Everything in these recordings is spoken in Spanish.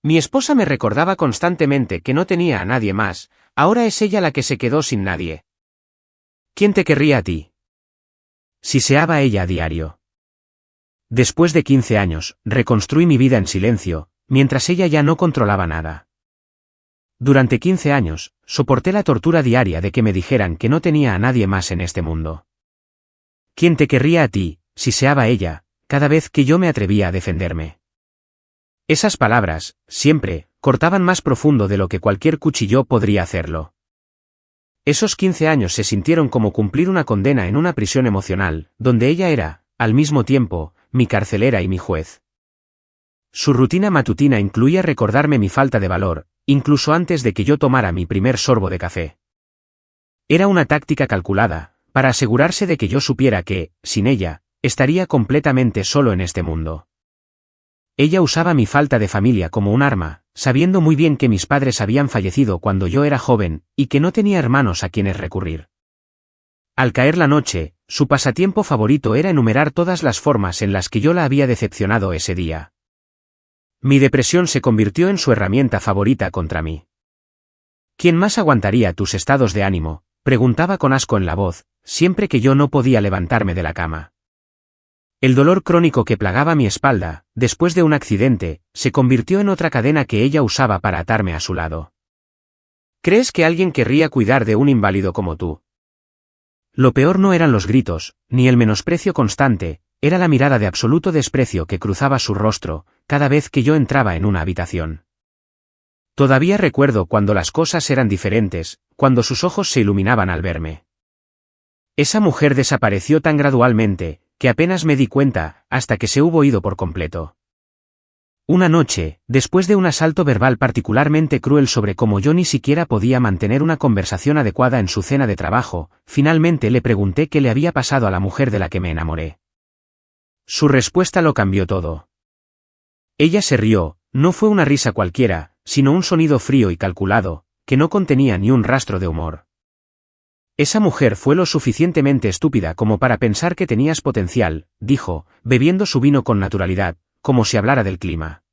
Mi esposa me recordaba constantemente que no tenía a nadie más, ahora es ella la que se quedó sin nadie. ¿Quién te querría a ti? Siseaba ella a diario. Después de 15 años, reconstruí mi vida en silencio, mientras ella ya no controlaba nada. Durante 15 años, soporté la tortura diaria de que me dijeran que no tenía a nadie más en este mundo. ¿Quién te querría a ti?, siseaba ella, cada vez que yo me atrevía a defenderme. Esas palabras, siempre, cortaban más profundo de lo que cualquier cuchillo podría hacerlo. Esos 15 años se sintieron como cumplir una condena en una prisión emocional, donde ella era, al mismo tiempo, mi carcelera y mi juez. Su rutina matutina incluía recordarme mi falta de valor, incluso antes de que yo tomara mi primer sorbo de café. Era una táctica calculada, para asegurarse de que yo supiera que, sin ella, estaría completamente solo en este mundo. Ella usaba mi falta de familia como un arma, sabiendo muy bien que mis padres habían fallecido cuando yo era joven, y que no tenía hermanos a quienes recurrir. Al caer la noche, su pasatiempo favorito era enumerar todas las formas en las que yo la había decepcionado ese día. Mi depresión se convirtió en su herramienta favorita contra mí. ¿Quién más aguantaría tus estados de ánimo?, preguntaba con asco en la voz, siempre que yo no podía levantarme de la cama. El dolor crónico que plagaba mi espalda, después de un accidente, se convirtió en otra cadena que ella usaba para atarme a su lado. ¿Crees que alguien querría cuidar de un inválido como tú? Lo peor no eran los gritos, ni el menosprecio constante, era la mirada de absoluto desprecio que cruzaba su rostro, cada vez que yo entraba en una habitación. Todavía recuerdo cuando las cosas eran diferentes, cuando sus ojos se iluminaban al verme. Esa mujer desapareció tan gradualmente, que apenas me di cuenta, hasta que se hubo ido por completo. Una noche, después de un asalto verbal particularmente cruel sobre cómo yo ni siquiera podía mantener una conversación adecuada en su cena de trabajo, finalmente le pregunté qué le había pasado a la mujer de la que me enamoré. Su respuesta lo cambió todo. Ella se rió, no fue una risa cualquiera, sino un sonido frío y calculado, que no contenía ni un rastro de humor. Esa mujer fue lo suficientemente estúpida como para pensar que tenías potencial, dijo, bebiendo su vino con naturalidad, como si hablara del clima.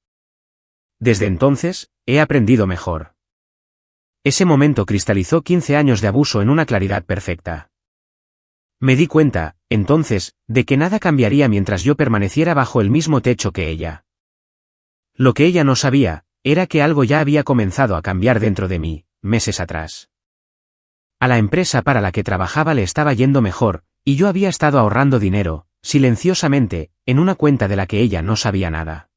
Desde entonces, he aprendido mejor. Ese momento cristalizó 15 años de abuso en una claridad perfecta. Me di cuenta, entonces, de que nada cambiaría mientras yo permaneciera bajo el mismo techo que ella. Lo que ella no sabía, era que algo ya había comenzado a cambiar dentro de mí, meses atrás. A la empresa para la que trabajaba le estaba yendo mejor, y yo había estado ahorrando dinero, silenciosamente, en una cuenta de la que ella no sabía nada.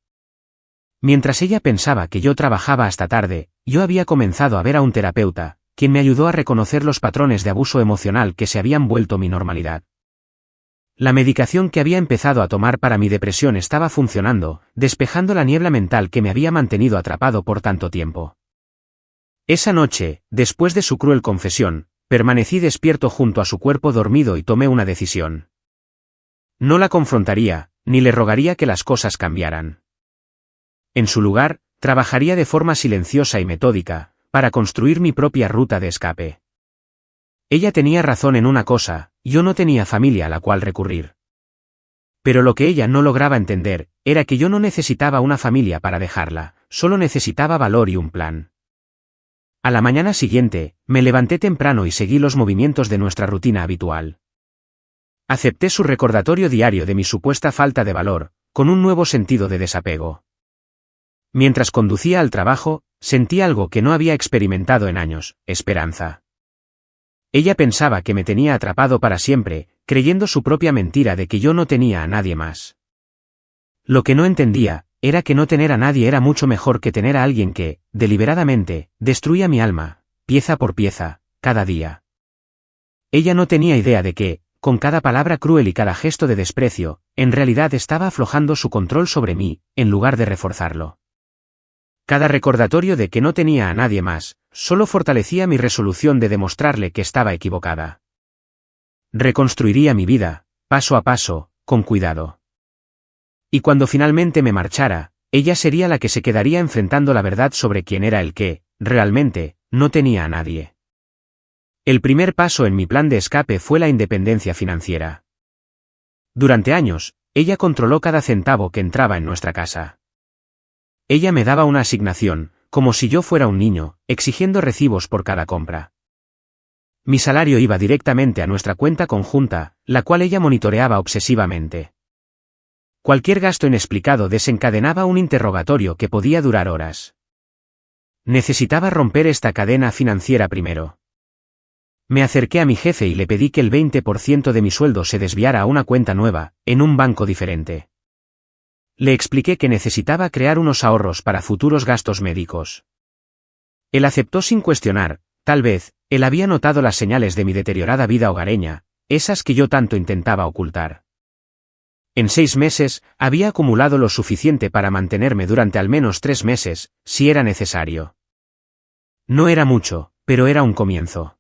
Mientras ella pensaba que yo trabajaba hasta tarde, yo había comenzado a ver a un terapeuta, quien me ayudó a reconocer los patrones de abuso emocional que se habían vuelto mi normalidad. La medicación que había empezado a tomar para mi depresión estaba funcionando, despejando la niebla mental que me había mantenido atrapado por tanto tiempo. Esa noche, después de su cruel confesión, permanecí despierto junto a su cuerpo dormido y tomé una decisión. No la confrontaría, ni le rogaría que las cosas cambiaran. En su lugar, trabajaría de forma silenciosa y metódica, para construir mi propia ruta de escape. Ella tenía razón en una cosa, yo no tenía familia a la cual recurrir. Pero lo que ella no lograba entender, era que yo no necesitaba una familia para dejarla, solo necesitaba valor y un plan. A la mañana siguiente, me levanté temprano y seguí los movimientos de nuestra rutina habitual. Acepté su recordatorio diario de mi supuesta falta de valor, con un nuevo sentido de desapego. Mientras conducía al trabajo, sentí algo que no había experimentado en años, esperanza. Ella pensaba que me tenía atrapado para siempre, creyendo su propia mentira de que yo no tenía a nadie más. Lo que no entendía, era que no tener a nadie era mucho mejor que tener a alguien que, deliberadamente, destruía mi alma, pieza por pieza, cada día. Ella no tenía idea de que, con cada palabra cruel y cada gesto de desprecio, en realidad estaba aflojando su control sobre mí, en lugar de reforzarlo. Cada recordatorio de que no tenía a nadie más, solo fortalecía mi resolución de demostrarle que estaba equivocada. Reconstruiría mi vida, paso a paso, con cuidado. Y cuando finalmente me marchara, ella sería la que se quedaría enfrentando la verdad sobre quién era el que, realmente, no tenía a nadie. El primer paso en mi plan de escape fue la independencia financiera. Durante años, ella controló cada centavo que entraba en nuestra casa. Ella me daba una asignación, como si yo fuera un niño, exigiendo recibos por cada compra. Mi salario iba directamente a nuestra cuenta conjunta, la cual ella monitoreaba obsesivamente. Cualquier gasto inexplicado desencadenaba un interrogatorio que podía durar horas. Necesitaba romper esta cadena financiera primero. Me acerqué a mi jefe y le pedí que el 20% de mi sueldo se desviara a una cuenta nueva, en un banco diferente. Le expliqué que necesitaba crear unos ahorros para futuros gastos médicos. Él aceptó sin cuestionar. Tal vez, él había notado las señales de mi deteriorada vida hogareña, esas que yo tanto intentaba ocultar. En 6 meses, había acumulado lo suficiente para mantenerme durante al menos 3 meses, si era necesario. No era mucho, pero era un comienzo.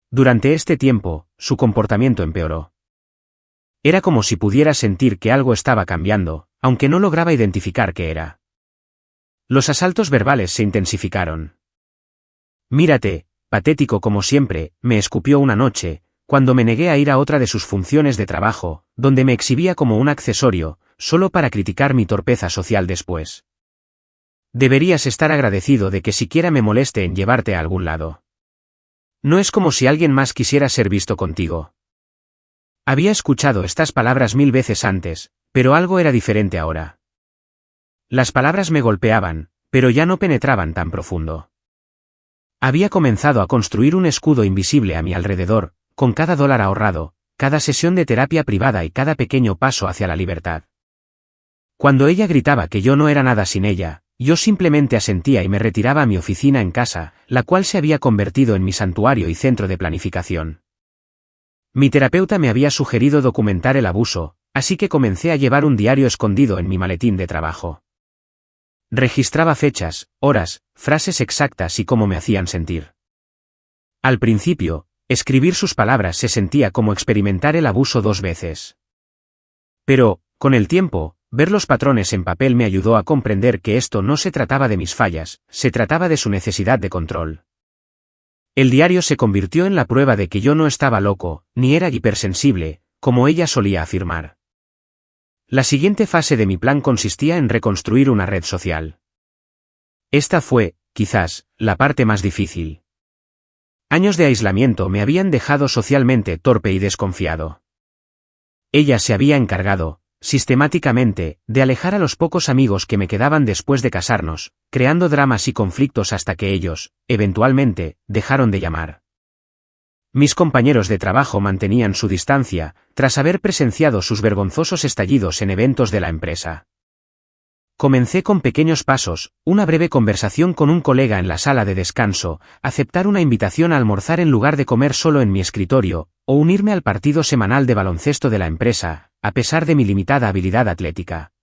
Durante este tiempo, su comportamiento empeoró. Era como si pudiera sentir que algo estaba cambiando, aunque no lograba identificar qué era. Los asaltos verbales se intensificaron. Mírate, patético como siempre, me escupió una noche, cuando me negué a ir a otra de sus funciones de trabajo, donde me exhibía como un accesorio, solo para criticar mi torpeza social después. Deberías estar agradecido de que siquiera me moleste en llevarte a algún lado. No es como si alguien más quisiera ser visto contigo. Había escuchado estas palabras 1000 veces antes, pero algo era diferente ahora. Las palabras me golpeaban, pero ya no penetraban tan profundo. Había comenzado a construir un escudo invisible a mi alrededor, con cada dólar ahorrado, cada sesión de terapia privada y cada pequeño paso hacia la libertad. Cuando ella gritaba que yo no era nada sin ella, yo simplemente asentía y me retiraba a mi oficina en casa, la cual se había convertido en mi santuario y centro de planificación. Mi terapeuta me había sugerido documentar el abuso, así que comencé a llevar un diario escondido en mi maletín de trabajo. Registraba fechas, horas, frases exactas y cómo me hacían sentir. Al principio, escribir sus palabras se sentía como experimentar el abuso 2 veces. Pero, con el tiempo, ver los patrones en papel me ayudó a comprender que esto no se trataba de mis fallas, se trataba de su necesidad de control. El diario se convirtió en la prueba de que yo no estaba loco, ni era hipersensible, como ella solía afirmar. La siguiente fase de mi plan consistía en reconstruir una red social. Esta fue, quizás, la parte más difícil. Años de aislamiento me habían dejado socialmente torpe y desconfiado. Ella se había encargado, sistemáticamente, de alejar a los pocos amigos que me quedaban después de casarnos, creando dramas y conflictos hasta que ellos, eventualmente, dejaron de llamar. Mis compañeros de trabajo mantenían su distancia, tras haber presenciado sus vergonzosos estallidos en eventos de la empresa. Comencé con pequeños pasos, una breve conversación con un colega en la sala de descanso, aceptar una invitación a almorzar en lugar de comer solo en mi escritorio, o unirme al partido semanal de baloncesto de la empresa, a pesar de mi limitada habilidad atlética.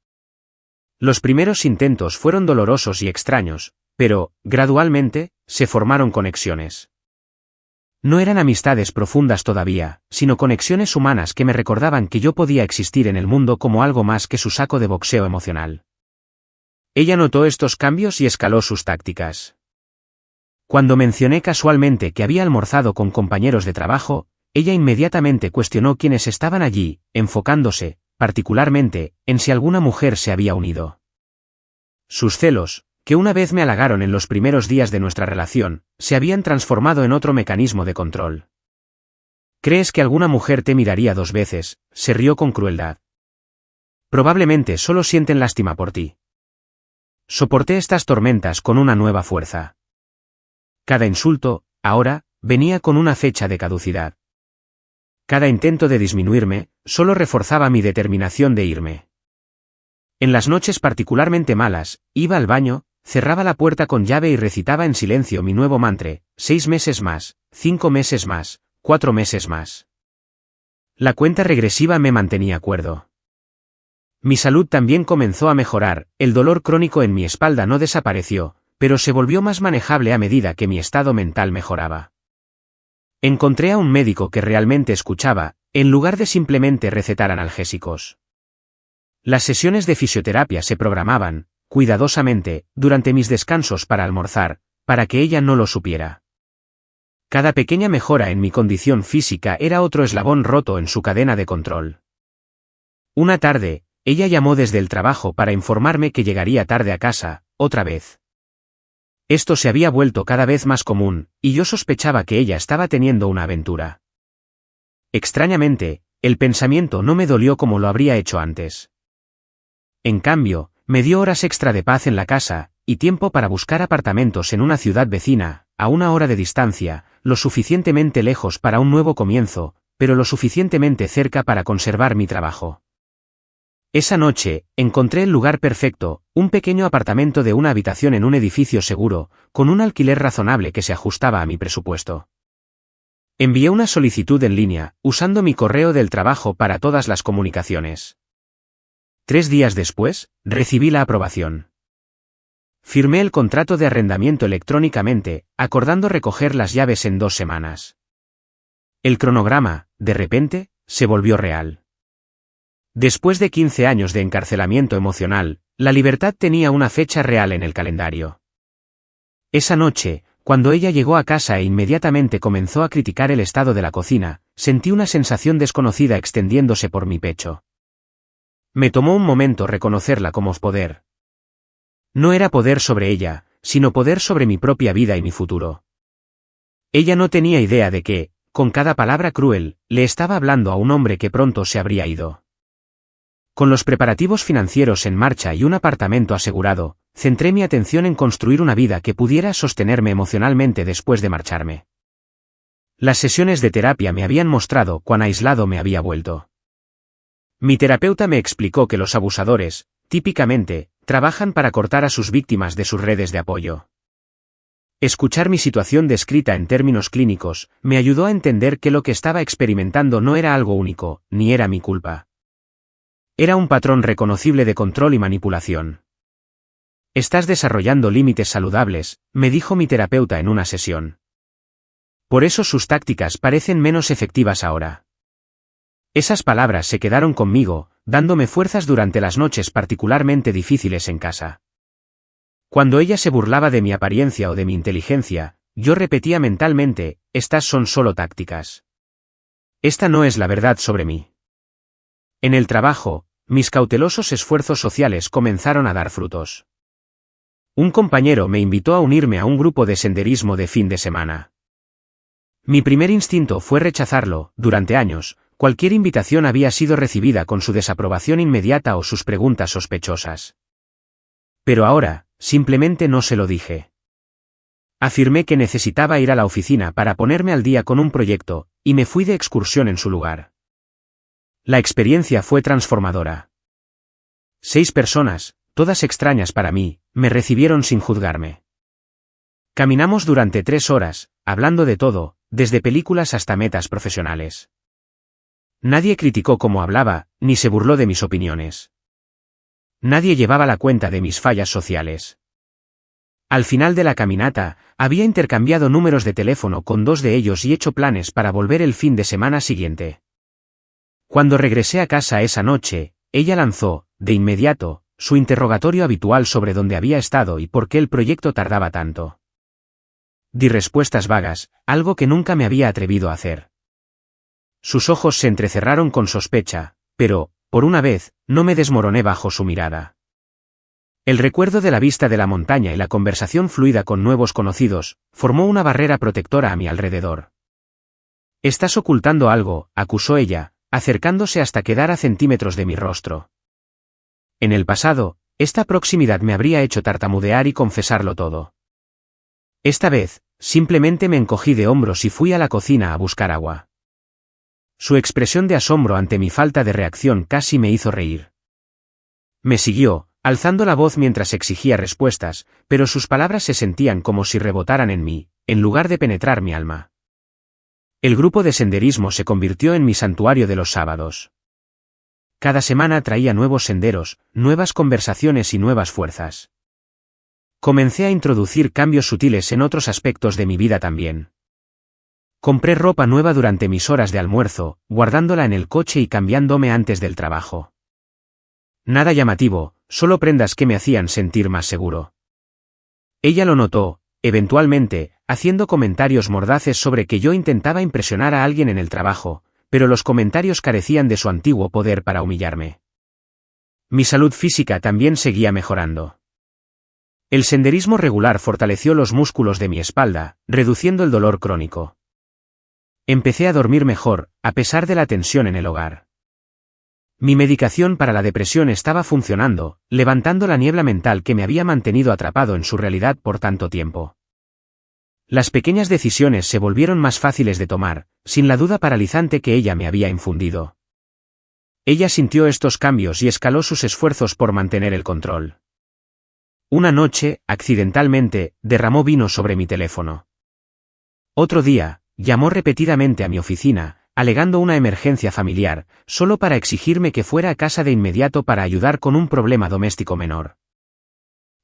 Los primeros intentos fueron dolorosos y extraños, pero, gradualmente, se formaron conexiones. No eran amistades profundas todavía, sino conexiones humanas que me recordaban que yo podía existir en el mundo como algo más que su saco de boxeo emocional. Ella notó estos cambios y escaló sus tácticas. Cuando mencioné casualmente que había almorzado con compañeros de trabajo, ella inmediatamente cuestionó quiénes estaban allí, enfocándose, particularmente, en si alguna mujer se había unido. Sus celos, que una vez me halagaron en los primeros días de nuestra relación, se habían transformado en otro mecanismo de control. ¿Crees que alguna mujer te miraría 2 veces? Se rió con crueldad. Probablemente solo sienten lástima por ti. Soporté estas tormentas con una nueva fuerza. Cada insulto, ahora, venía con una fecha de caducidad. Cada intento de disminuirme, solo reforzaba mi determinación de irme. En las noches particularmente malas, iba al baño, cerraba la puerta con llave y recitaba en silencio mi nuevo mantra: 6 meses más, 5 meses más, 4 meses más. La cuenta regresiva me mantenía cuerdo. Mi salud también comenzó a mejorar, el dolor crónico en mi espalda no desapareció, pero se volvió más manejable a medida que mi estado mental mejoraba. Encontré a un médico que realmente escuchaba, en lugar de simplemente recetar analgésicos. Las sesiones de fisioterapia se programaban, cuidadosamente, durante mis descansos para almorzar, para que ella no lo supiera. Cada pequeña mejora en mi condición física era otro eslabón roto en su cadena de control. Una tarde, ella llamó desde el trabajo para informarme que llegaría tarde a casa, otra vez. Esto se había vuelto cada vez más común, y yo sospechaba que ella estaba teniendo una aventura. Extrañamente, el pensamiento no me dolió como lo habría hecho antes. En cambio, me dio horas extra de paz en la casa, y tiempo para buscar apartamentos en una ciudad vecina, a 1 hora de distancia, lo suficientemente lejos para un nuevo comienzo, pero lo suficientemente cerca para conservar mi trabajo. Esa noche, encontré el lugar perfecto, un pequeño apartamento de una habitación en un edificio seguro, con un alquiler razonable que se ajustaba a mi presupuesto. Envié una solicitud en línea, usando mi correo del trabajo para todas las comunicaciones. 3 días después, recibí la aprobación. Firmé el contrato de arrendamiento electrónicamente, acordando recoger las llaves en 2 semanas. El cronograma, de repente, se volvió real. Después de 15 años de encarcelamiento emocional, la libertad tenía una fecha real en el calendario. Esa noche, cuando ella llegó a casa e inmediatamente comenzó a criticar el estado de la cocina, sentí una sensación desconocida extendiéndose por mi pecho. Me tomó un momento reconocerla como poder. No era poder sobre ella, sino poder sobre mi propia vida y mi futuro. Ella no tenía idea de que, con cada palabra cruel, le estaba hablando a un hombre que pronto se habría ido. Con los preparativos financieros en marcha y un apartamento asegurado, centré mi atención en construir una vida que pudiera sostenerme emocionalmente después de marcharme. Las sesiones de terapia me habían mostrado cuán aislado me había vuelto. Mi terapeuta me explicó que los abusadores, típicamente, trabajan para cortar a sus víctimas de sus redes de apoyo. Escuchar mi situación descrita en términos clínicos, me ayudó a entender que lo que estaba experimentando no era algo único, ni era mi culpa. Era un patrón reconocible de control y manipulación. Estás desarrollando límites saludables, me dijo mi terapeuta en una sesión. Por eso sus tácticas parecen menos efectivas ahora. Esas palabras se quedaron conmigo, dándome fuerzas durante las noches particularmente difíciles en casa. Cuando ella se burlaba de mi apariencia o de mi inteligencia, yo repetía mentalmente, estas son solo tácticas. Esta no es la verdad sobre mí. En el trabajo, mis cautelosos esfuerzos sociales comenzaron a dar frutos. Un compañero me invitó a unirme a un grupo de senderismo de fin de semana. Mi primer instinto fue rechazarlo. Durante años, cualquier invitación había sido recibida con su desaprobación inmediata o sus preguntas sospechosas. Pero ahora, simplemente no se lo dije. Afirmé que necesitaba ir a la oficina para ponerme al día con un proyecto, y me fui de excursión en su lugar. La experiencia fue transformadora. 6 personas, todas extrañas para mí, me recibieron sin juzgarme. Caminamos durante 3 horas, hablando de todo, desde películas hasta metas profesionales. Nadie criticó cómo hablaba, ni se burló de mis opiniones. Nadie llevaba la cuenta de mis fallas sociales. Al final de la caminata, había intercambiado números de teléfono con 2 de ellos y hecho planes para volver el fin de semana siguiente. Cuando regresé a casa esa noche, ella lanzó, de inmediato, su interrogatorio habitual sobre dónde había estado y por qué el proyecto tardaba tanto. Di respuestas vagas, algo que nunca me había atrevido a hacer. Sus ojos se entrecerraron con sospecha, pero, por una vez, no me desmoroné bajo su mirada. El recuerdo de la vista de la montaña y la conversación fluida con nuevos conocidos, formó una barrera protectora a mi alrededor. «Estás ocultando algo», acusó ella, acercándose hasta quedar a centímetros de mi rostro. En el pasado, esta proximidad me habría hecho tartamudear y confesarlo todo. Esta vez, simplemente me encogí de hombros y fui a la cocina a buscar agua. Su expresión de asombro ante mi falta de reacción casi me hizo reír. Me siguió, alzando la voz mientras exigía respuestas, pero sus palabras se sentían como si rebotaran en mí, en lugar de penetrar mi alma. El grupo de senderismo se convirtió en mi santuario de los sábados. Cada semana traía nuevos senderos, nuevas conversaciones y nuevas fuerzas. Comencé a introducir cambios sutiles en otros aspectos de mi vida también. Compré ropa nueva durante mis horas de almuerzo, guardándola en el coche y cambiándome antes del trabajo. Nada llamativo, solo prendas que me hacían sentir más seguro. Ella lo notó, eventualmente, haciendo comentarios mordaces sobre que yo intentaba impresionar a alguien en el trabajo, pero los comentarios carecían de su antiguo poder para humillarme. Mi salud física también seguía mejorando. El senderismo regular fortaleció los músculos de mi espalda, reduciendo el dolor crónico. Empecé a dormir mejor, a pesar de la tensión en el hogar. Mi medicación para la depresión estaba funcionando, levantando la niebla mental que me había mantenido atrapado en su realidad por tanto tiempo. Las pequeñas decisiones se volvieron más fáciles de tomar, sin la duda paralizante que ella me había infundido. Ella sintió estos cambios y escaló sus esfuerzos por mantener el control. Una noche, accidentalmente, derramó vino sobre mi teléfono. Otro día, llamó repetidamente a mi oficina, alegando una emergencia familiar, solo para exigirme que fuera a casa de inmediato para ayudar con un problema doméstico menor.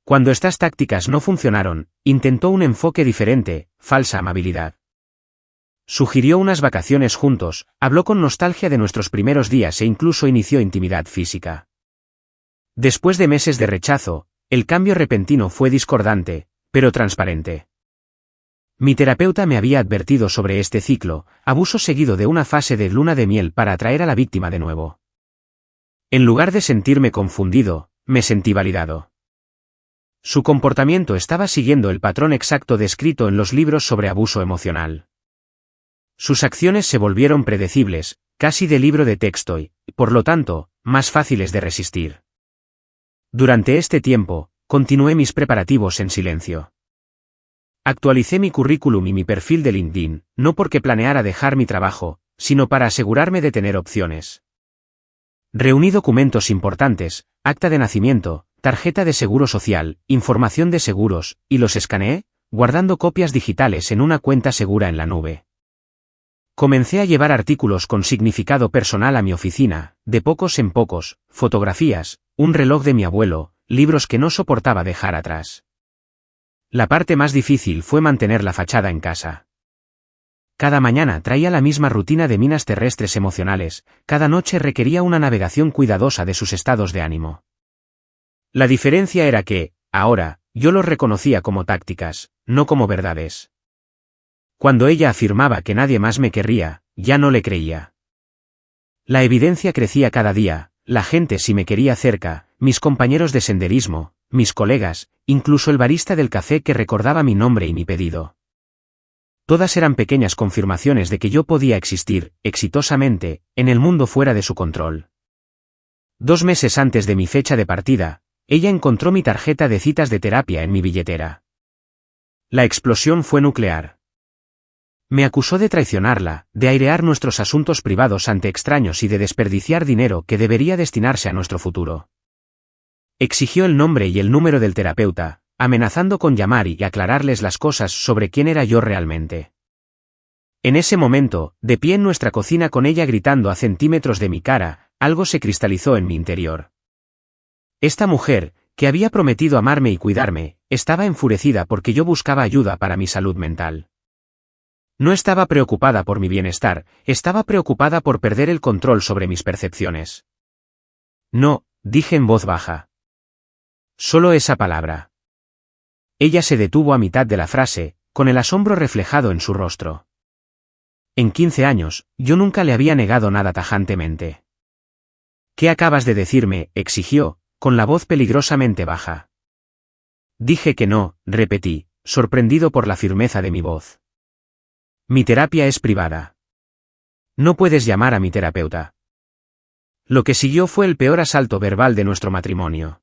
Cuando estas tácticas no funcionaron, intentó un enfoque diferente, falsa amabilidad. Sugirió unas vacaciones juntos, habló con nostalgia de nuestros primeros días e incluso inició intimidad física. Después de meses de rechazo, el cambio repentino fue discordante, pero transparente. Mi terapeuta me había advertido sobre este ciclo, abuso seguido de una fase de luna de miel para atraer a la víctima de nuevo. En lugar de sentirme confundido, me sentí validado. Su comportamiento estaba siguiendo el patrón exacto descrito en los libros sobre abuso emocional. Sus acciones se volvieron predecibles, casi de libro de texto y, por lo tanto, más fáciles de resistir. Durante este tiempo, continué mis preparativos en silencio. Actualicé mi currículum y mi perfil de LinkedIn, no porque planeara dejar mi trabajo, sino para asegurarme de tener opciones. Reuní documentos importantes, acta de nacimiento, tarjeta de seguro social, información de seguros, y los escaneé, guardando copias digitales en una cuenta segura en la nube. Comencé a llevar artículos con significado personal a mi oficina, de pocos en pocos, fotografías, un reloj de mi abuelo, libros que no soportaba dejar atrás. La parte más difícil fue mantener la fachada en casa. Cada mañana traía la misma rutina de minas terrestres emocionales, cada noche requería una navegación cuidadosa de sus estados de ánimo. La diferencia era que, ahora, yo los reconocía como tácticas, no como verdades. Cuando ella afirmaba que nadie más me querría, ya no le creía. La evidencia crecía cada día, la gente sí me quería cerca, mis compañeros de senderismo, mis colegas, incluso el barista del café que recordaba mi nombre y mi pedido. Todas eran pequeñas confirmaciones de que yo podía existir, exitosamente, en el mundo fuera de su control. 2 meses antes de mi fecha de partida, ella encontró mi tarjeta de citas de terapia en mi billetera. La explosión fue nuclear. Me acusó de traicionarla, de airear nuestros asuntos privados ante extraños y de desperdiciar dinero que debería destinarse a nuestro futuro. Exigió el nombre y el número del terapeuta, amenazando con llamar y aclararles las cosas sobre quién era yo realmente. En ese momento, de pie en nuestra cocina con ella gritando a centímetros de mi cara, algo se cristalizó en mi interior. Esta mujer, que había prometido amarme y cuidarme, estaba enfurecida porque yo buscaba ayuda para mi salud mental. No estaba preocupada por mi bienestar, estaba preocupada por perder el control sobre mis percepciones. No, dije en voz baja. Solo esa palabra. Ella se detuvo a mitad de la frase, con el asombro reflejado en su rostro. En 15 años, yo nunca le había negado nada tajantemente. ¿Qué acabas de decirme?, exigió, con la voz peligrosamente baja. Dije que no, repetí, sorprendido por la firmeza de mi voz. Mi terapia es privada. No puedes llamar a mi terapeuta. Lo que siguió fue el peor asalto verbal de nuestro matrimonio.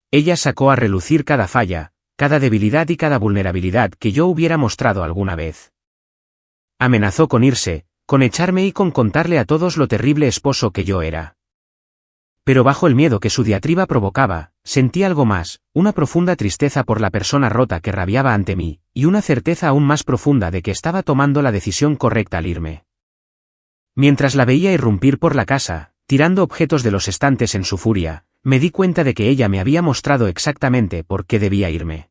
Ella sacó a relucir cada falla, cada debilidad y cada vulnerabilidad que yo hubiera mostrado alguna vez. Amenazó con irse, con echarme y con contarle a todos lo terrible esposo que yo era. Pero bajo el miedo que su diatriba provocaba, sentí algo más, una profunda tristeza por la persona rota que rabiaba ante mí, y una certeza aún más profunda de que estaba tomando la decisión correcta al irme. Mientras la veía irrumpir por la casa, tirando objetos de los estantes en su furia, me di cuenta de que ella me había mostrado exactamente por qué debía irme.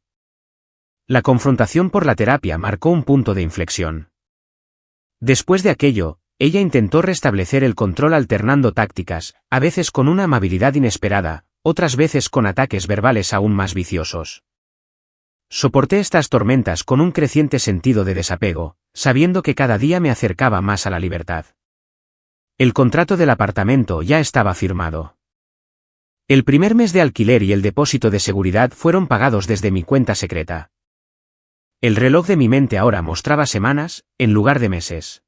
La confrontación por la terapia marcó un punto de inflexión. Después de aquello, ella intentó restablecer el control alternando tácticas, a veces con una amabilidad inesperada, otras veces con ataques verbales aún más viciosos. Soporté estas tormentas con un creciente sentido de desapego, sabiendo que cada día me acercaba más a la libertad. El contrato del apartamento ya estaba firmado. El primer mes de alquiler y el depósito de seguridad fueron pagados desde mi cuenta secreta. El reloj de mi mente ahora mostraba semanas, en lugar de meses.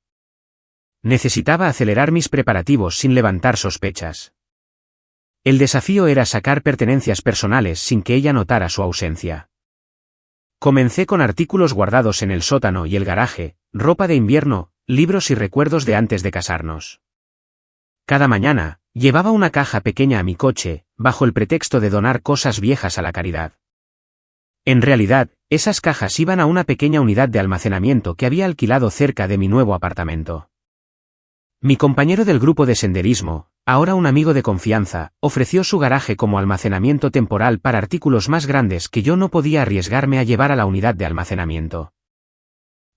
Necesitaba acelerar mis preparativos sin levantar sospechas. El desafío era sacar pertenencias personales sin que ella notara su ausencia. Comencé con artículos guardados en el sótano y el garaje, ropa de invierno, libros y recuerdos de antes de casarnos. Cada mañana, llevaba una caja pequeña a mi coche, bajo el pretexto de donar cosas viejas a la caridad. En realidad, esas cajas iban a una pequeña unidad de almacenamiento que había alquilado cerca de mi nuevo apartamento. Mi compañero del grupo de senderismo, ahora un amigo de confianza, ofreció su garaje como almacenamiento temporal para artículos más grandes que yo no podía arriesgarme a llevar a la unidad de almacenamiento.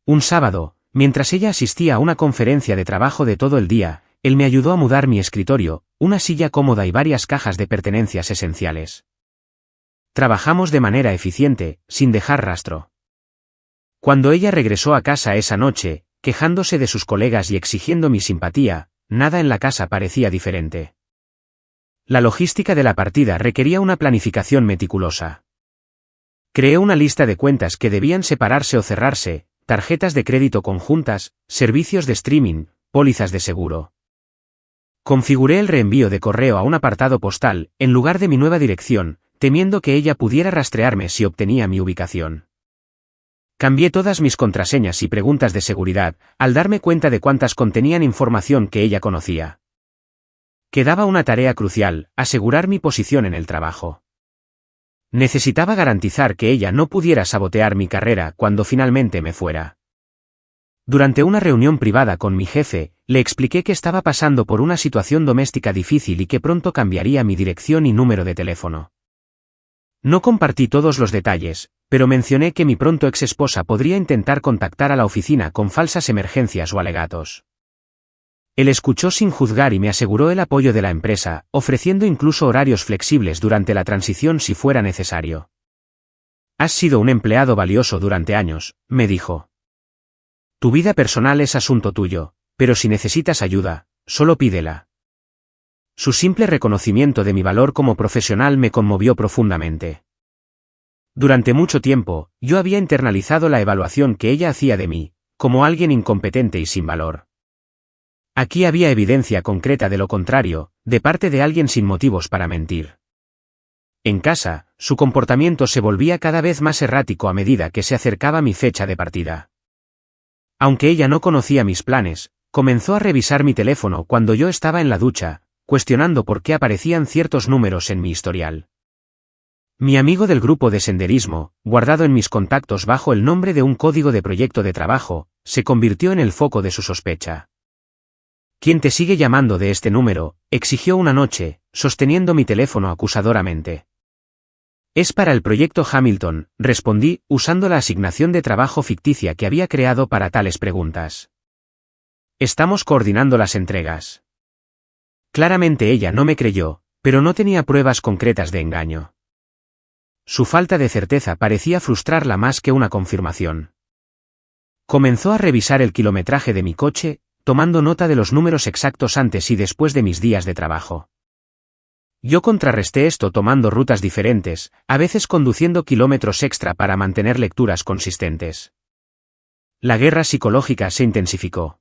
Un sábado, mientras ella asistía a una conferencia de trabajo de todo el día, él me ayudó a mudar mi escritorio, una silla cómoda y varias cajas de pertenencias esenciales. Trabajamos de manera eficiente, sin dejar rastro. Cuando ella regresó a casa esa noche, quejándose de sus colegas y exigiendo mi simpatía, nada en la casa parecía diferente. La logística de la partida requería una planificación meticulosa. Creé una lista de cuentas que debían separarse o cerrarse, tarjetas de crédito conjuntas, servicios de streaming, pólizas de seguro. Configuré el reenvío de correo a un apartado postal, en lugar de mi nueva dirección, temiendo que ella pudiera rastrearme si obtenía mi ubicación. Cambié todas mis contraseñas y preguntas de seguridad, al darme cuenta de cuántas contenían información que ella conocía. Quedaba una tarea crucial, asegurar mi posición en el trabajo. Necesitaba garantizar que ella no pudiera sabotear mi carrera cuando finalmente me fuera. Durante una reunión privada con mi jefe, le expliqué que estaba pasando por una situación doméstica difícil y que pronto cambiaría mi dirección y número de teléfono. No compartí todos los detalles, pero mencioné que mi pronto ex esposa podría intentar contactar a la oficina con falsas emergencias o alegatos. Él escuchó sin juzgar y me aseguró el apoyo de la empresa, ofreciendo incluso horarios flexibles durante la transición si fuera necesario. Has sido un empleado valioso durante años, me dijo. Tu vida personal es asunto tuyo, pero si necesitas ayuda, solo pídela. Su simple reconocimiento de mi valor como profesional me conmovió profundamente. Durante mucho tiempo, yo había internalizado la evaluación que ella hacía de mí, como alguien incompetente y sin valor. Aquí había evidencia concreta de lo contrario, de parte de alguien sin motivos para mentir. En casa, su comportamiento se volvía cada vez más errático a medida que se acercaba mi fecha de partida. Aunque ella no conocía mis planes, comenzó a revisar mi teléfono cuando yo estaba en la ducha, cuestionando por qué aparecían ciertos números en mi historial. Mi amigo del grupo de senderismo, guardado en mis contactos bajo el nombre de un código de proyecto de trabajo, se convirtió en el foco de su sospecha. ¿Quién te sigue llamando de este número?, exigió una noche, sosteniendo mi teléfono acusadoramente. Es para el proyecto Hamilton, respondí, usando la asignación de trabajo ficticia que había creado para tales preguntas. Estamos coordinando las entregas. Claramente ella no me creyó, pero no tenía pruebas concretas de engaño. Su falta de certeza parecía frustrarla más que una confirmación. Comenzó a revisar el kilometraje de mi coche, tomando nota de los números exactos antes y después de mis días de trabajo. Yo contrarresté esto tomando rutas diferentes, a veces conduciendo kilómetros extra para mantener lecturas consistentes. La guerra psicológica se intensificó.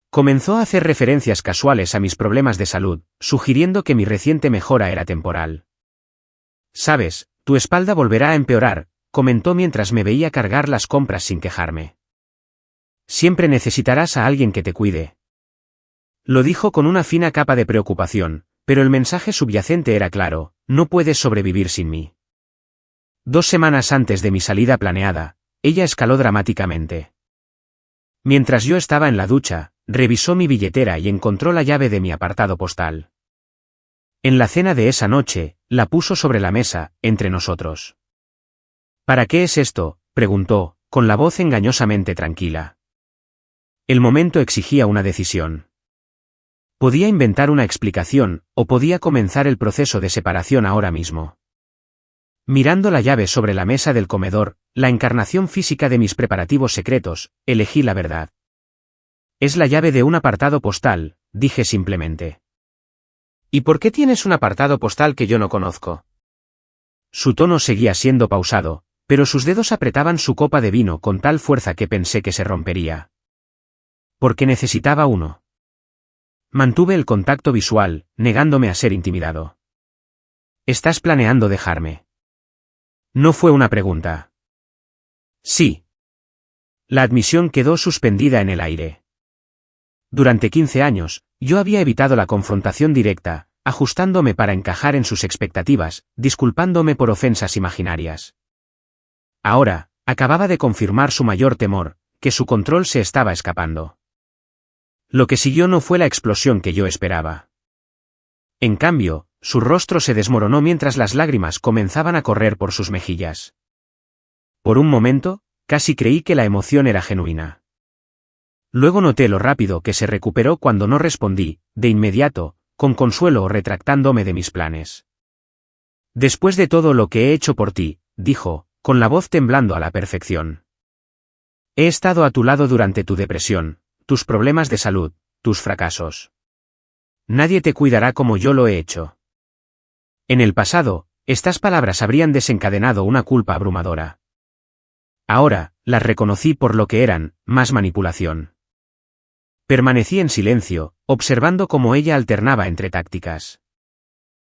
Comenzó a hacer referencias casuales a mis problemas de salud, sugiriendo que mi reciente mejora era temporal. Sabes, tu espalda volverá a empeorar, comentó mientras me veía cargar las compras sin quejarme. Siempre necesitarás a alguien que te cuide. Lo dijo con una fina capa de preocupación, pero el mensaje subyacente era claro: no puedes sobrevivir sin mí. 2 semanas antes de mi salida planeada, ella escaló dramáticamente. Mientras yo estaba en la ducha, revisó mi billetera y encontró la llave de mi apartado postal. En la cena de esa noche, la puso sobre la mesa, entre nosotros. ¿Para qué es esto?, preguntó, con la voz engañosamente tranquila. El momento exigía una decisión. Podía inventar una explicación, o podía comenzar el proceso de separación ahora mismo. Mirando la llave sobre la mesa del comedor, la encarnación física de mis preparativos secretos, elegí la verdad. Es la llave de un apartado postal, dije simplemente. ¿Y por qué tienes un apartado postal que yo no conozco? Su tono seguía siendo pausado, pero sus dedos apretaban su copa de vino con tal fuerza que pensé que se rompería. Porque necesitaba uno. Mantuve el contacto visual, negándome a ser intimidado. ¿Estás planeando dejarme? No fue una pregunta. Sí. La admisión quedó suspendida en el aire. Durante 15 años, yo había evitado la confrontación directa, ajustándome para encajar en sus expectativas, disculpándome por ofensas imaginarias. Ahora, acababa de confirmar su mayor temor, que su control se estaba escapando. Lo que siguió no fue la explosión que yo esperaba. En cambio, su rostro se desmoronó mientras las lágrimas comenzaban a correr por sus mejillas. Por un momento, casi creí que la emoción era genuina. Luego noté lo rápido que se recuperó cuando no respondí, de inmediato, con consuelo o retractándome de mis planes. Después de todo lo que he hecho por ti, dijo, con la voz temblando a la perfección. He estado a tu lado durante tu depresión, tus problemas de salud, tus fracasos. Nadie te cuidará como yo lo he hecho. En el pasado, estas palabras habrían desencadenado una culpa abrumadora. Ahora, las reconocí por lo que eran, más manipulación. Permanecí en silencio, observando cómo ella alternaba entre tácticas.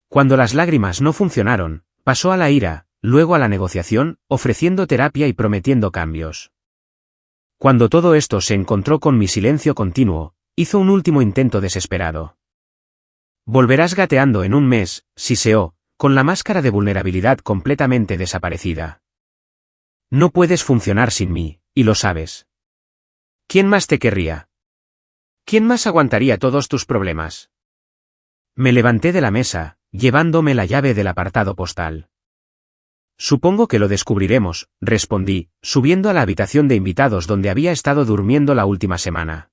Cuando las lágrimas no funcionaron, pasó a la ira, luego a la negociación, ofreciendo terapia y prometiendo cambios. Cuando todo esto se encontró con mi silencio continuo, hizo un último intento desesperado. Volverás gateando en un mes, siseó, con la máscara de vulnerabilidad completamente desaparecida. No puedes funcionar sin mí, y lo sabes. ¿Quién más te querría? ¿Quién más aguantaría todos tus problemas? Me levanté de la mesa, llevándome la llave del apartado postal. Supongo que lo descubriremos, respondí, subiendo a la habitación de invitados donde había estado durmiendo la última semana.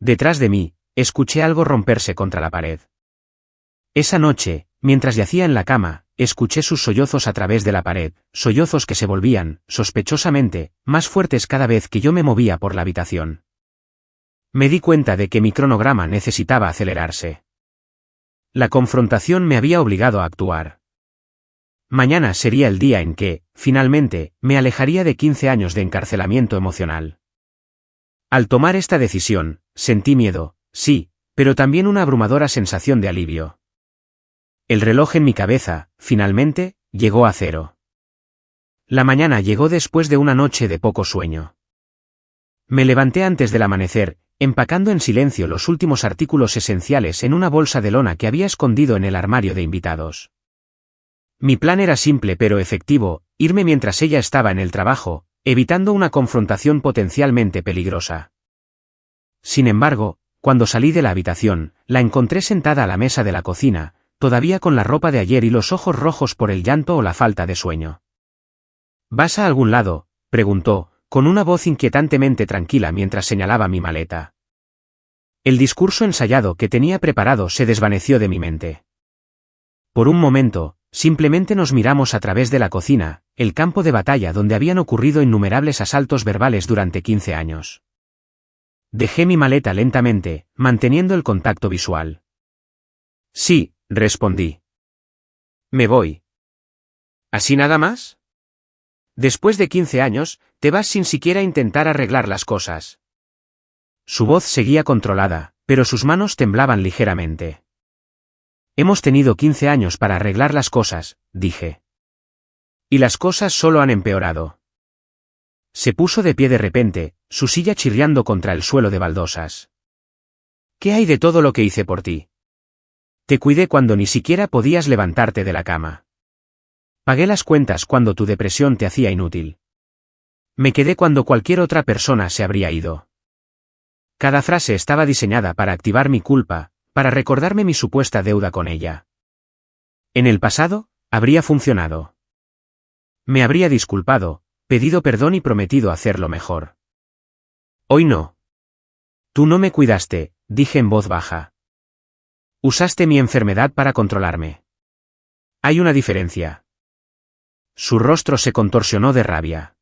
Detrás de mí, escuché algo romperse contra la pared. Esa noche, mientras yacía en la cama, escuché sus sollozos a través de la pared, sollozos que se volvían, sospechosamente, más fuertes cada vez que yo me movía por la habitación. Me di cuenta de que mi cronograma necesitaba acelerarse. La confrontación me había obligado a actuar. Mañana sería el día en que, finalmente, me alejaría de 15 años de encarcelamiento emocional. Al tomar esta decisión, sentí miedo, sí, pero también una abrumadora sensación de alivio. El reloj en mi cabeza, finalmente, llegó a 0. La mañana llegó después de una noche de poco sueño. Me levanté antes del amanecer, empacando en silencio los últimos artículos esenciales en una bolsa de lona que había escondido en el armario de invitados. Mi plan era simple pero efectivo, irme mientras ella estaba en el trabajo, evitando una confrontación potencialmente peligrosa. Sin embargo, cuando salí de la habitación, la encontré sentada a la mesa de la cocina, todavía con la ropa de ayer y los ojos rojos por el llanto o la falta de sueño. ¿Vas a algún lado?, preguntó, con una voz inquietantemente tranquila mientras señalaba mi maleta. El discurso ensayado que tenía preparado se desvaneció de mi mente. Por un momento, simplemente nos miramos a través de la cocina, el campo de batalla donde habían ocurrido innumerables asaltos verbales durante 15 años. Dejé mi maleta lentamente, manteniendo el contacto visual. Sí, respondí. Me voy. ¿Así nada más? Después de 15 años, te vas sin siquiera intentar arreglar las cosas. Su voz seguía controlada, pero sus manos temblaban ligeramente. Hemos tenido 15 años para arreglar las cosas, dije. Y las cosas solo han empeorado. Se puso de pie de repente, su silla chirriando contra el suelo de baldosas. ¿Qué hay de todo lo que hice por ti? Te cuidé cuando ni siquiera podías levantarte de la cama. Pagué las cuentas cuando tu depresión te hacía inútil. Me quedé cuando cualquier otra persona se habría ido. Cada frase estaba diseñada para activar mi culpa, para recordarme mi supuesta deuda con ella. En el pasado, habría funcionado. Me habría disculpado, pedido perdón y prometido hacerlo mejor. Hoy no. Tú no me cuidaste, dije en voz baja. Usaste mi enfermedad para controlarme. Hay una diferencia. Su rostro se contorsionó de rabia.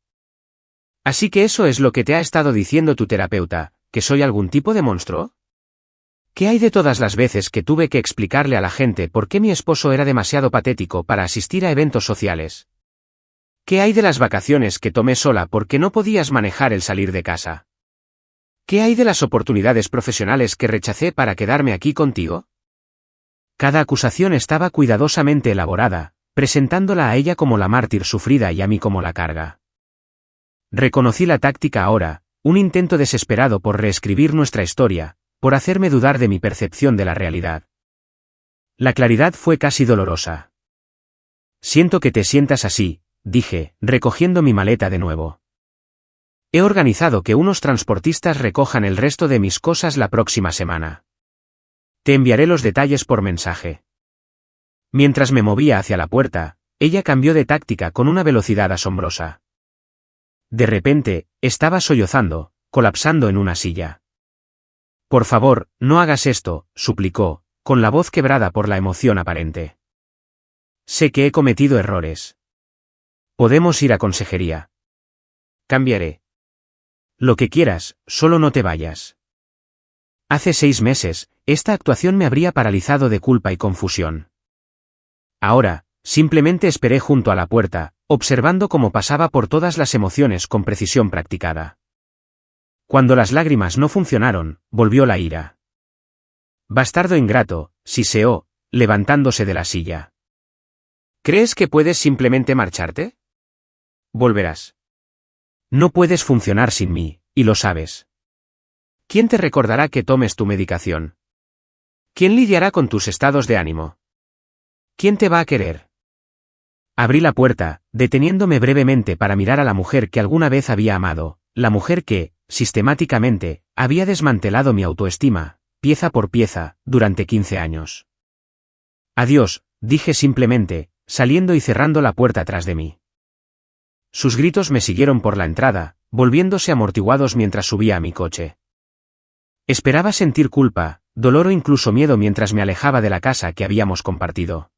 Así que eso es lo que te ha estado diciendo tu terapeuta, ¿que soy algún tipo de monstruo? ¿Qué hay de todas las veces que tuve que explicarle a la gente por qué mi esposo era demasiado patético para asistir a eventos sociales? ¿Qué hay de las vacaciones que tomé sola porque no podías manejar el salir de casa? ¿Qué hay de las oportunidades profesionales que rechacé para quedarme aquí contigo? Cada acusación estaba cuidadosamente elaborada, presentándola a ella como la mártir sufrida y a mí como la carga. Reconocí la táctica ahora, un intento desesperado por reescribir nuestra historia, por hacerme dudar de mi percepción de la realidad. La claridad fue casi dolorosa. Siento que te sientas así, dije, recogiendo mi maleta de nuevo. He organizado que unos transportistas recojan el resto de mis cosas la próxima semana. Te enviaré los detalles por mensaje. Mientras me movía hacia la puerta, ella cambió de táctica con una velocidad asombrosa. De repente, estaba sollozando, colapsando en una silla. Por favor, no hagas esto, suplicó, con la voz quebrada por la emoción aparente. Sé que he cometido errores. Podemos ir a consejería. Cambiaré. Lo que quieras, solo no te vayas. Hace 6 meses, esta actuación me habría paralizado de culpa y confusión. Ahora, simplemente esperé junto a la puerta, observando cómo pasaba por todas las emociones con precisión practicada. Cuando las lágrimas no funcionaron, volvió la ira. Bastardo ingrato, siseó, levantándose de la silla. ¿Crees que puedes simplemente marcharte? Volverás. No puedes funcionar sin mí, y lo sabes. ¿Quién te recordará que tomes tu medicación? ¿Quién lidiará con tus estados de ánimo? ¿Quién te va a querer? Abrí la puerta, deteniéndome brevemente para mirar a la mujer que alguna vez había amado, la mujer que, sistemáticamente, había desmantelado mi autoestima, pieza por pieza, durante 15 años. Adiós, dije simplemente, saliendo y cerrando la puerta tras de mí. Sus gritos me siguieron por la entrada, volviéndose amortiguados mientras subía a mi coche. Esperaba sentir culpa, dolor o incluso miedo mientras me alejaba de la casa que habíamos compartido.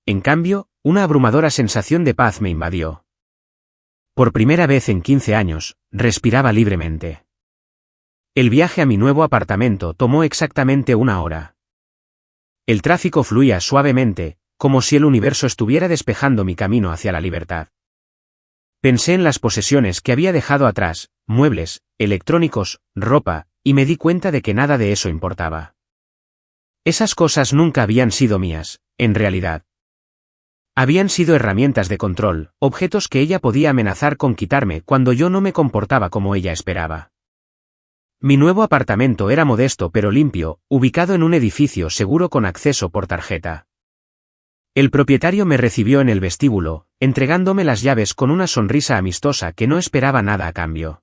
En cambio, una abrumadora sensación de paz me invadió. Por primera vez en 15 años, respiraba libremente. El viaje a mi nuevo apartamento tomó exactamente 1 hora. El tráfico fluía suavemente, como si el universo estuviera despejando mi camino hacia la libertad. Pensé en las posesiones que había dejado atrás, muebles, electrónicos, ropa, y me di cuenta de que nada de eso importaba. Esas cosas nunca habían sido mías, en realidad. Habían sido herramientas de control, objetos que ella podía amenazar con quitarme cuando yo no me comportaba como ella esperaba. Mi nuevo apartamento era modesto pero limpio, ubicado en un edificio seguro con acceso por tarjeta. El propietario me recibió en el vestíbulo, entregándome las llaves con una sonrisa amistosa que no esperaba nada a cambio.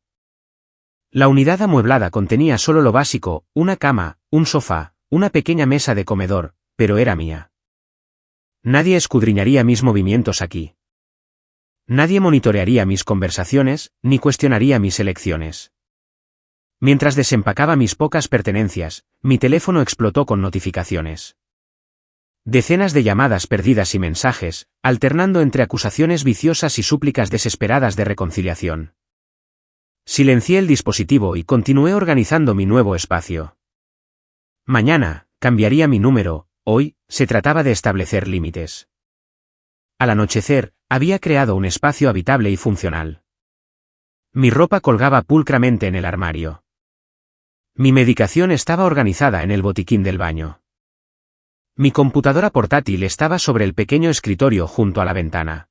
La unidad amueblada contenía solo lo básico, una cama, un sofá, una pequeña mesa de comedor, pero era mía. Nadie escudriñaría mis movimientos aquí. Nadie monitorearía mis conversaciones, ni cuestionaría mis elecciones. Mientras desempacaba mis pocas pertenencias, mi teléfono explotó con notificaciones. Decenas de llamadas perdidas y mensajes, alternando entre acusaciones viciosas y súplicas desesperadas de reconciliación. Silencié el dispositivo y continué organizando mi nuevo espacio. Mañana, cambiaría mi número, hoy, se trataba de establecer límites. Al anochecer, había creado un espacio habitable y funcional. Mi ropa colgaba pulcramente en el armario. Mi medicación estaba organizada en el botiquín del baño. Mi computadora portátil estaba sobre el pequeño escritorio junto a la ventana.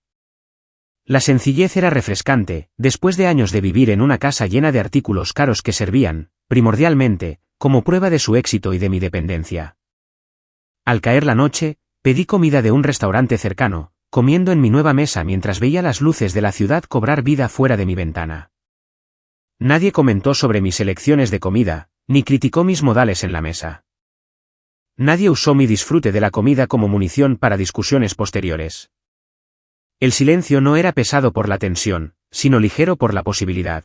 La sencillez era refrescante, después de años de vivir en una casa llena de artículos caros que servían, primordialmente, como prueba de su éxito y de mi dependencia. Al caer la noche, pedí comida de un restaurante cercano, comiendo en mi nueva mesa mientras veía las luces de la ciudad cobrar vida fuera de mi ventana. Nadie comentó sobre mis elecciones de comida, ni criticó mis modales en la mesa. Nadie usó mi disfrute de la comida como munición para discusiones posteriores. El silencio no era pesado por la tensión, sino ligero por la posibilidad.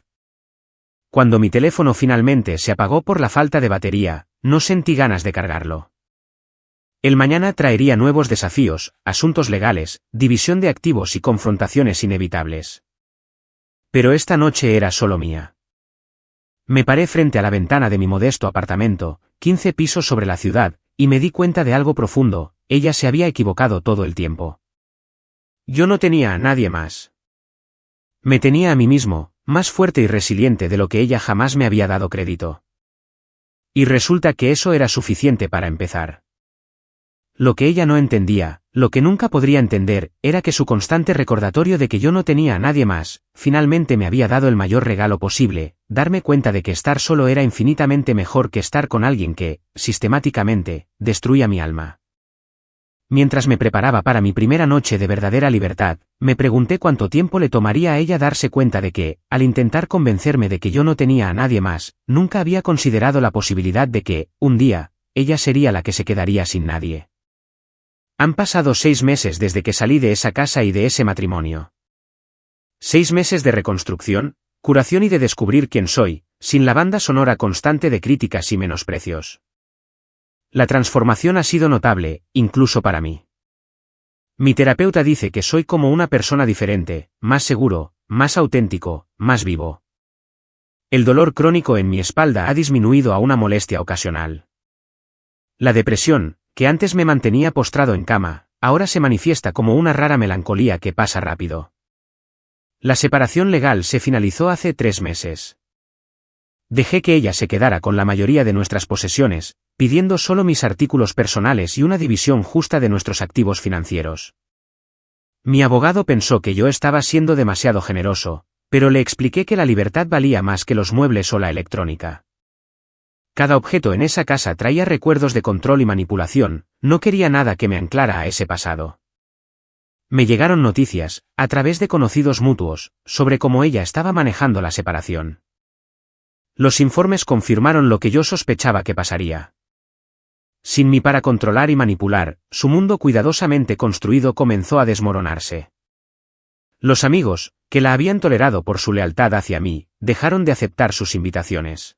Cuando mi teléfono finalmente se apagó por la falta de batería, no sentí ganas de cargarlo. El mañana traería nuevos desafíos, asuntos legales, división de activos y confrontaciones inevitables. Pero esta noche era solo mía. Me paré frente a la ventana de mi modesto apartamento, 15 pisos sobre la ciudad, y me di cuenta de algo profundo: ella se había equivocado todo el tiempo. Yo no tenía a nadie más. Me tenía a mí mismo, más fuerte y resiliente de lo que ella jamás me había dado crédito. Y resulta que eso era suficiente para empezar. Lo que ella no entendía, lo que nunca podría entender, era que su constante recordatorio de que yo no tenía a nadie más, finalmente me había dado el mayor regalo posible: darme cuenta de que estar solo era infinitamente mejor que estar con alguien que, sistemáticamente, destruía mi alma. Mientras me preparaba para mi primera noche de verdadera libertad, me pregunté cuánto tiempo le tomaría a ella darse cuenta de que, al intentar convencerme de que yo no tenía a nadie más, nunca había considerado la posibilidad de que, un día, ella sería la que se quedaría sin nadie. Han pasado 6 meses desde que salí de esa casa y de ese matrimonio. 6 meses de reconstrucción, curación y de descubrir quién soy, sin la banda sonora constante de críticas y menosprecios. La transformación ha sido notable, incluso para mí. Mi terapeuta dice que soy como una persona diferente, más seguro, más auténtico, más vivo. El dolor crónico en mi espalda ha disminuido a una molestia ocasional. La depresión, que antes me mantenía postrado en cama, ahora se manifiesta como una rara melancolía que pasa rápido. La separación legal se finalizó hace 3 meses. Dejé que ella se quedara con la mayoría de nuestras posesiones, pidiendo solo mis artículos personales y una división justa de nuestros activos financieros. Mi abogado pensó que yo estaba siendo demasiado generoso, pero le expliqué que la libertad valía más que los muebles o la electrónica. Cada objeto en esa casa traía recuerdos de control y manipulación, no quería nada que me anclara a ese pasado. Me llegaron noticias, a través de conocidos mutuos, sobre cómo ella estaba manejando la separación. Los informes confirmaron lo que yo sospechaba que pasaría. Sin mí para controlar y manipular, su mundo cuidadosamente construido comenzó a desmoronarse. Los amigos, que la habían tolerado por su lealtad hacia mí, dejaron de aceptar sus invitaciones.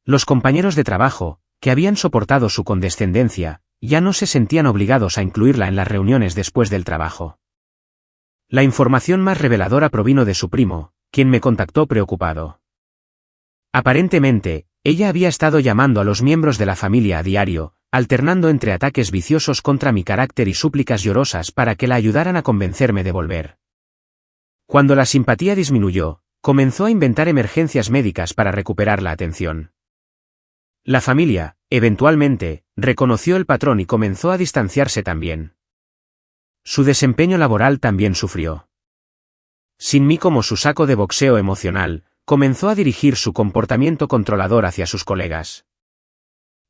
Los compañeros de trabajo, que habían soportado su condescendencia, ya no se sentían obligados a incluirla en las reuniones después del trabajo. La información más reveladora provino de su primo, quien me contactó preocupado. Aparentemente, ella había estado llamando a los miembros de la familia a diario, alternando entre ataques viciosos contra mi carácter y súplicas llorosas para que la ayudaran a convencerme de volver. Cuando la simpatía disminuyó, comenzó a inventar emergencias médicas para recuperar la atención. La familia, eventualmente, reconoció el patrón y comenzó a distanciarse también. Su desempeño laboral también sufrió. Sin mí como su saco de boxeo emocional, comenzó a dirigir su comportamiento controlador hacia sus colegas.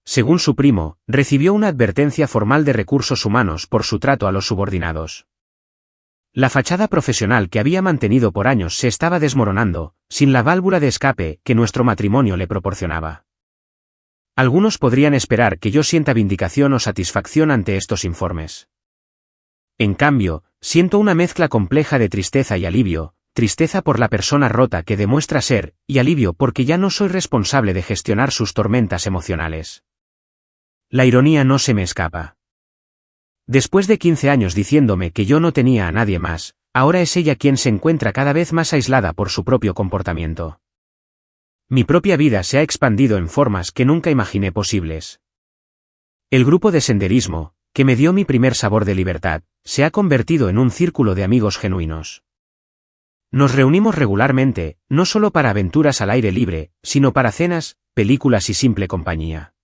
Según su primo, recibió una advertencia formal de recursos humanos por su trato a los subordinados. La fachada profesional que había mantenido por años se estaba desmoronando, sin la válvula de escape que nuestro matrimonio le proporcionaba. Algunos podrían esperar que yo sienta vindicación o satisfacción ante estos informes. En cambio, siento una mezcla compleja de tristeza y alivio: tristeza por la persona rota que demuestra ser, y alivio porque ya no soy responsable de gestionar sus tormentas emocionales. La ironía no se me escapa. Después de 15 años diciéndome que yo no tenía a nadie más, ahora es ella quien se encuentra cada vez más aislada por su propio comportamiento. Mi propia vida se ha expandido en formas que nunca imaginé posibles. El grupo de senderismo, que me dio mi primer sabor de libertad, se ha convertido en un círculo de amigos genuinos. Nos reunimos regularmente, no solo para aventuras al aire libre, sino para cenas, películas y simple compañía.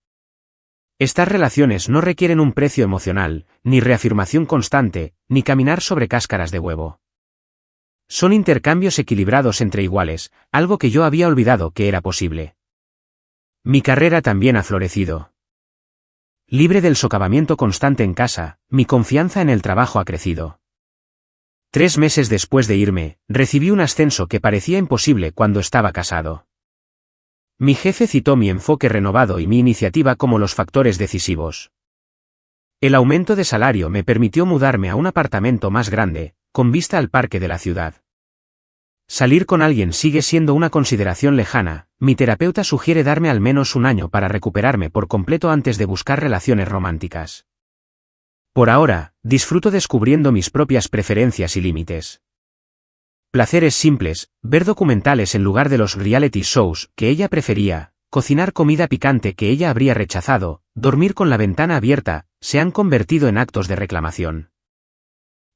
Estas relaciones no requieren un precio emocional, ni reafirmación constante, ni caminar sobre cáscaras de huevo. Son intercambios equilibrados entre iguales, algo que yo había olvidado que era posible. Mi carrera también ha florecido. Libre del socavamiento constante en casa, mi confianza en el trabajo ha crecido. 3 meses después de irme, recibí un ascenso que parecía imposible cuando estaba casado. Mi jefe citó mi enfoque renovado y mi iniciativa como los factores decisivos. El aumento de salario me permitió mudarme a un apartamento más grande, con vista al parque de la ciudad. Salir con alguien sigue siendo una consideración lejana. Mi terapeuta sugiere darme al menos un año para recuperarme por completo antes de buscar relaciones románticas. Por ahora, disfruto descubriendo mis propias preferencias y límites. Placeres simples, ver documentales en lugar de los reality shows que ella prefería, cocinar comida picante que ella habría rechazado, dormir con la ventana abierta, se han convertido en actos de reclamación.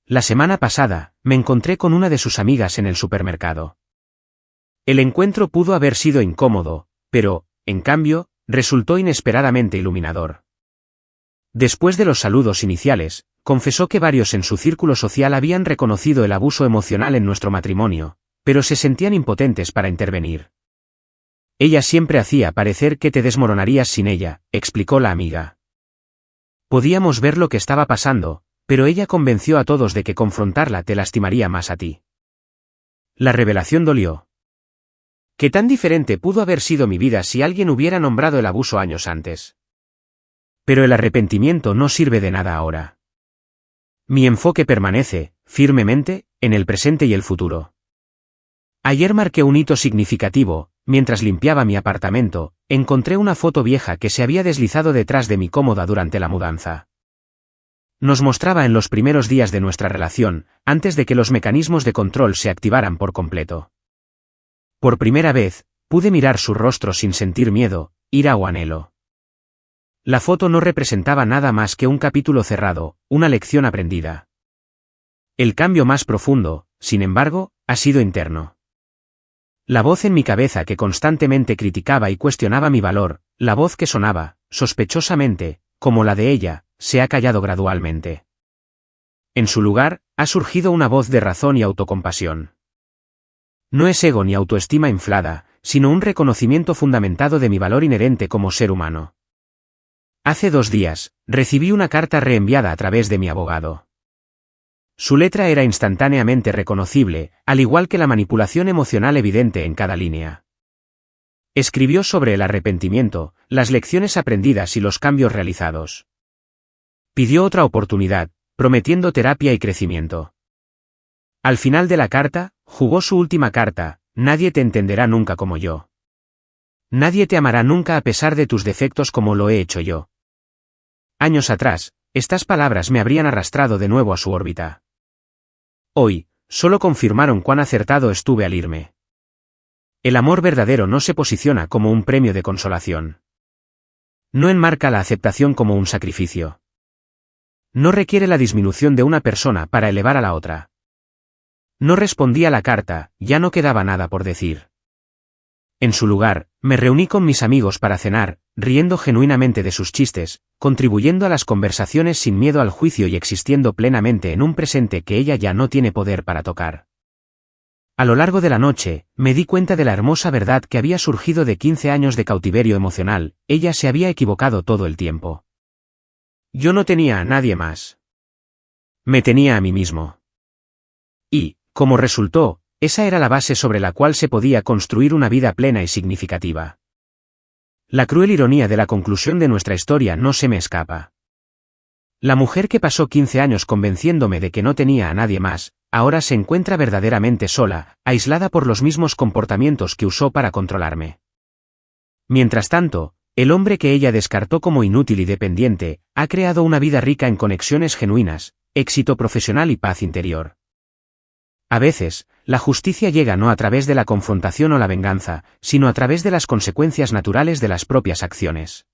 La semana pasada, me encontré con una de sus amigas en el supermercado. El encuentro pudo haber sido incómodo, pero, en cambio, resultó inesperadamente iluminador. Después de los saludos iniciales, confesó que varios en su círculo social habían reconocido el abuso emocional en nuestro matrimonio, pero se sentían impotentes para intervenir. Ella siempre hacía parecer que te desmoronarías sin ella, explicó la amiga. Podíamos ver lo que estaba pasando, pero ella convenció a todos de que confrontarla te lastimaría más a ti. La revelación dolió. ¿Qué tan diferente pudo haber sido mi vida si alguien hubiera nombrado el abuso años antes? Pero el arrepentimiento no sirve de nada ahora. Mi enfoque permanece, firmemente, en el presente y el futuro. Ayer marqué un hito significativo. Mientras limpiaba mi apartamento, encontré una foto vieja que se había deslizado detrás de mi cómoda durante la mudanza. Nos mostraba en los primeros días de nuestra relación, antes de que los mecanismos de control se activaran por completo. Por primera vez, pude mirar su rostro sin sentir miedo, ira o anhelo. La foto no representaba nada más que un capítulo cerrado, una lección aprendida. El cambio más profundo, sin embargo, ha sido interno. La voz en mi cabeza que constantemente criticaba y cuestionaba mi valor, la voz que sonaba, sospechosamente, como la de ella, se ha callado gradualmente. En su lugar, ha surgido una voz de razón y autocompasión. No es ego ni autoestima inflada, sino un reconocimiento fundamentado de mi valor inherente como ser humano. Hace 2 días, recibí una carta reenviada a través de mi abogado. Su letra era instantáneamente reconocible, al igual que la manipulación emocional evidente en cada línea. Escribió sobre el arrepentimiento, las lecciones aprendidas y los cambios realizados. Pidió otra oportunidad, prometiendo terapia y crecimiento. Al final de la carta, jugó su última carta: nadie te entenderá nunca como yo. Nadie te amará nunca a pesar de tus defectos como lo he hecho yo. Años atrás, estas palabras me habrían arrastrado de nuevo a su órbita. Hoy, solo confirmaron cuán acertado estuve al irme. El amor verdadero no se posiciona como un premio de consolación. No enmarca la aceptación como un sacrificio. No requiere la disminución de una persona para elevar a la otra. No respondí a la carta, ya no quedaba nada por decir. En su lugar, me reuní con mis amigos para cenar, riendo genuinamente de sus chistes, contribuyendo a las conversaciones sin miedo al juicio y existiendo plenamente en un presente que ella ya no tiene poder para tocar. A lo largo de la noche, me di cuenta de la hermosa verdad que había surgido de 15 años de cautiverio emocional: ella se había equivocado todo el tiempo. Yo no tenía a nadie más. Me tenía a mí mismo. Y, como resultó, esa era la base sobre la cual se podía construir una vida plena y significativa. La cruel ironía de la conclusión de nuestra historia no se me escapa. La mujer que pasó 15 años convenciéndome de que no tenía a nadie más, ahora se encuentra verdaderamente sola, aislada por los mismos comportamientos que usó para controlarme. Mientras tanto, el hombre que ella descartó como inútil y dependiente, ha creado una vida rica en conexiones genuinas, éxito profesional y paz interior. A veces, la justicia llega no a través de la confrontación o la venganza, sino a través de las consecuencias naturales de las propias acciones.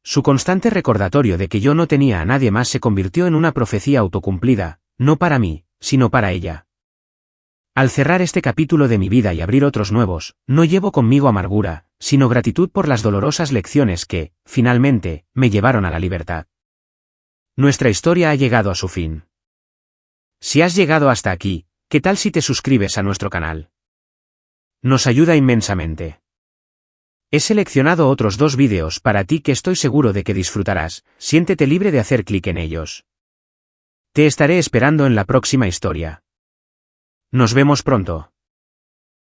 Su constante recordatorio de que yo no tenía a nadie más se convirtió en una profecía autocumplida, no para mí, sino para ella. Al cerrar este capítulo de mi vida y abrir otros nuevos, no llevo conmigo amargura, sino gratitud por las dolorosas lecciones que, finalmente, me llevaron a la libertad. Nuestra historia ha llegado a su fin. Si has llegado hasta aquí, ¿qué tal si te suscribes a nuestro canal? Nos ayuda inmensamente. He seleccionado otros 2 vídeos para ti que estoy seguro de que disfrutarás, siéntete libre de hacer clic en ellos. Te estaré esperando en la próxima historia. Nos vemos pronto.